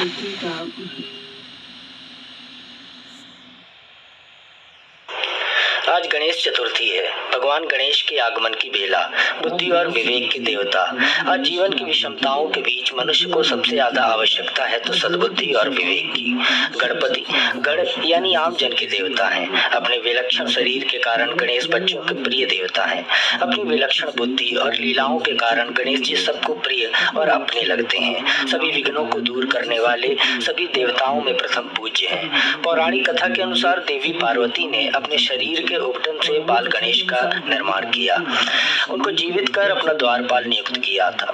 पृथ्वी का आज गणेश चतुर्थी है। भगवान गणेश के आगमन की बेला, बुद्धि और विवेक के देवता। आज जीवन की विषमताओं के बीच मनुष्य को सबसे ज्यादा आवश्यकता है तो सद्बुद्धि और विवेक की। गणपति गण यानी आम जन के देवता हैं। अपने विलक्षण शरीर के कारण गणेश बच्चों के प्रिय देवता हैं। अपनी विलक्षण बुद्धि और लीलाओं के कारण गणेश जी सबको प्रिय और अपने लगते हैं। सभी विघ्नों को दूर करने वाले सभी देवताओं में प्रथम पूज्य हैं। पौराणिक कथा के अनुसार देवी पार्वती ने अपने शरीर के उपटन से बाल गणेश का निर्माण किया। उनको जीवित कर अपना द्वारपाल नियुक्त किया था।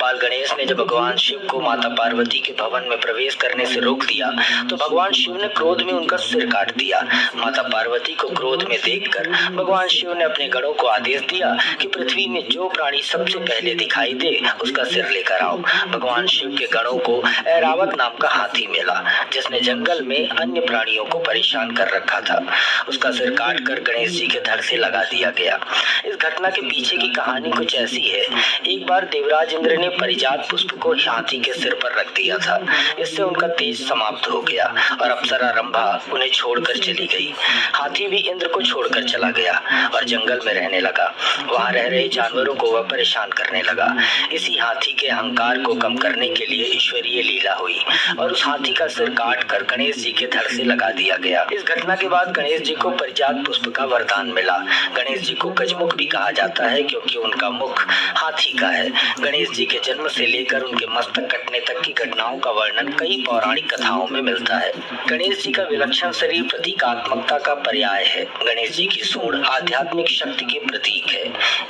बाल गणेश ने जब भगवान शिव को माता पार्वती के भवन में प्रवेश करने से रोक दिया तो भगवान शिव ने क्रोध में उनका सिर काट दिया। माता पार्वती को क्रोध में देखकर भगवान शिव ने अपने गणों को आदेश दिया कि पृथ्वी में जो प्राणी सबसे पहले दिखाई दे उसका सिर लेकर आओ। भगवान शिव के गणों को ऐरावत नाम का हाथी मिला जिसने जंगल में अन्य प्राणियों को परेशान कर रखा था। उसका सिर काट कर गणेश जी के धड़ से लगा दिया गया। इस घटना के पीछे की कहानी कुछ ऐसी है। एक बार देवराज इंद्र ने परिजात पुष्प को हाथी के सिर पर रख दिया था। इससे उनका तेज समाप्त हो गया और अप्सरा रंभा उन्हें छोड़कर चली गई। हाथी भी इंद्र को छोड़कर चला गया और जंगल में रहने लगा। वहां रह रहे जानवरों को वह परेशान करने लगा। इसी हाथी के अहंकार को कम करने के लिए ईश्वरीय लीला हुई और उस हाथी का सिर काट कर गणेश जी के धड़ से लगा दिया गया। इस घटना के बाद गणेश जी को परिजात पुष्प का वरदान मिला। गणेश जी को गजमुख भी कहा जाता है क्योंकि उनका मुख हाथी का है। गणेश जी के जन्म से लेकर उनके मस्तक कटने तक की घटनाओं का वर्णन कई पौराणिक कथाओं में मिलता है। गणेश जी का विलक्षण शरीर प्रतीकात्मकता का पर्याय है। गणेश जी की सूंड आध्यात्मिक शक्ति के प्रतीक है।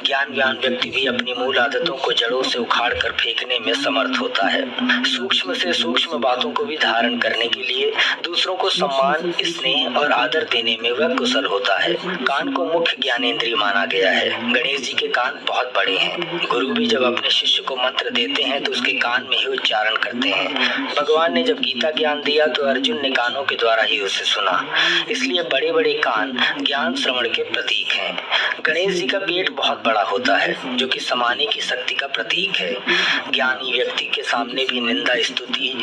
ज्ञानवान व्यक्ति भी अपनी मूल आदतों को जड़ों से उखाड़ कर फेंकने में समर्थ होता है। सूक्ष्म से सूक्ष्म बातों को भी धारण करने के लिए दूसरों को सम्मान, स्नेह और आदर देने में वह कुशल होता है। कान को मुख्य ज्ञानेंद्रिय माना गया है। गणेश जी के कान बहुत बड़े हैं। गुरु भी जब अपने शिष्य को मंत्र देते हैं तो उसके कान में ही उच्चारण करते हैं। भगवान ने जब गीता ज्ञान दिया तो अर्जुन ने कानों के द्वारा ही उसे सुना। इसलिए बड़े बड़े कान ज्ञान श्रवण के प्रतीक हैं। गणेश जी का पेट बहुत बड़ा होता है जो कि समाने की शक्ति का प्रतीक है। ज्ञानी व्यक्ति के सामने भी निंदा, स्तुति,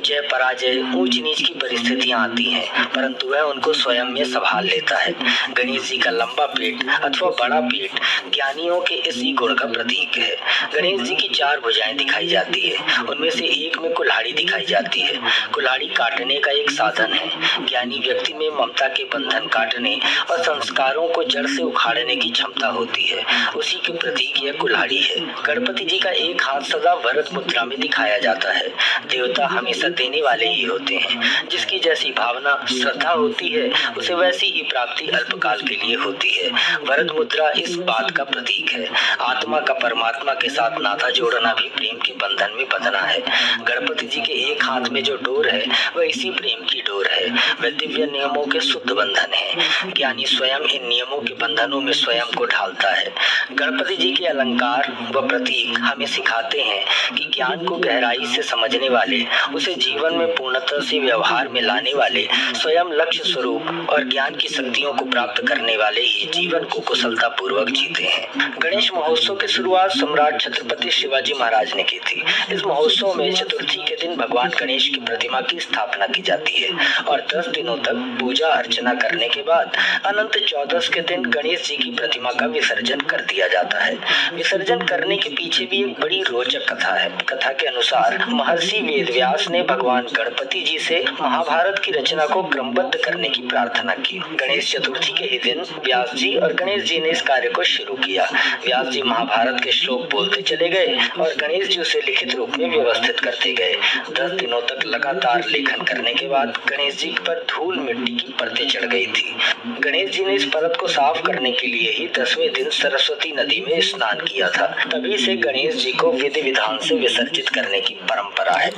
जय पराजय, ऊंच नीच की परिस्थितियां आती हैं परंतु वह उनको स्वयं में संभाल लेता है। गणेश जी का लंबा पेट अथवा बड़ा पेट ज्ञानियों के इसी गुण का प्रतीक है। गणेश जी की 4 भुजाएं दिखाई जाती है। उनमें से एक में कुल्हाड़ी दिखाई जाती है। कुल्हाड़ी काटने का एक साधन है। ज्ञानी व्यक्ति में ममता के बंधन काटने और संस्कारों को जड़ से उखाड़ने की क्षमता होती है। उसी के प्रतीक यह कुल्हाड़ी है। गणपति जी का एक हाथ सदा वरद मुद्रा में दिखाया जाता है। देवता हमेशा देने वाले ही होते हैं। जिसकी जैसी भावना, श्रद्धा होती है उसे वैसी ही प्राप्ति अल्पकाल के लिए होती है। वरद मुद्रा इस बात का प्रतीक है। आत्मा का परमात्मा के साथ नाता जोड़ना भी प्रेम के बंधन में बंधना है। गणपति जी के एक हाथ में जो डोर है वह इसी प्रेम की डोर है। वह दिव्य नियमों के शुद्ध बंधन है। ज्ञानी स्वयं इन नियमों के बंधनों में स्वयं को ढालता है। गणपति जी के अलंकार व प्रतीक हमें सिखाते हैं कि ज्ञान को गहराई से समझने वाले, उसे जीवन में पूर्णता से व्यवहार में लाने वाले, स्वयं लक्ष्य स्वरूप और ज्ञान की शक्तियों को प्राप्त करने वाले ही जीवन को कुशलता पूर्वक जीते हैं। गणेश महोत्सव की शुरुआत सम्राट छत्रपति शिवाजी महाराज ने की थी। इस महोत्सव में चतुर्थी के दिन भगवान गणेश की प्रतिमा की स्थापना की जाती है और 10 दिनों तक पूजा अर्चना करने के बाद अनंत चौदस के दिन गणेश जी की प्रतिमा का विसर्जन कर दिया जाता है। विसर्जन करने के पीछे भी एक बड़ी रोचक कथा है। कथा के अनुसार महर्षि वेदव्यास ने भगवान गणपति जी से महाभारत की रचना को क्रमबद्ध करने की प्रार्थना की। गणेश चतुर्थी के ही दिन व्यास जी और गणेश जी ने इस कार्य को शुरू किया। व्यास जी महाभारत के श्लोक बोलते चले गए और गणेश जी उसे लिखित रूप में व्यवस्थित करते गए। 10 दिनों तक लगातार लेखन करने के बाद गणेश जी पर धूल मिट्टी की परतें चढ़ गई थी। गणेश जी ने इस परत को साफ करने के लिए ही 10वें दिन सरस्वती नदी में स्नान किया था। तभी से गणेश जी को विधि विधान से विसर्जित करने की परंपरा है।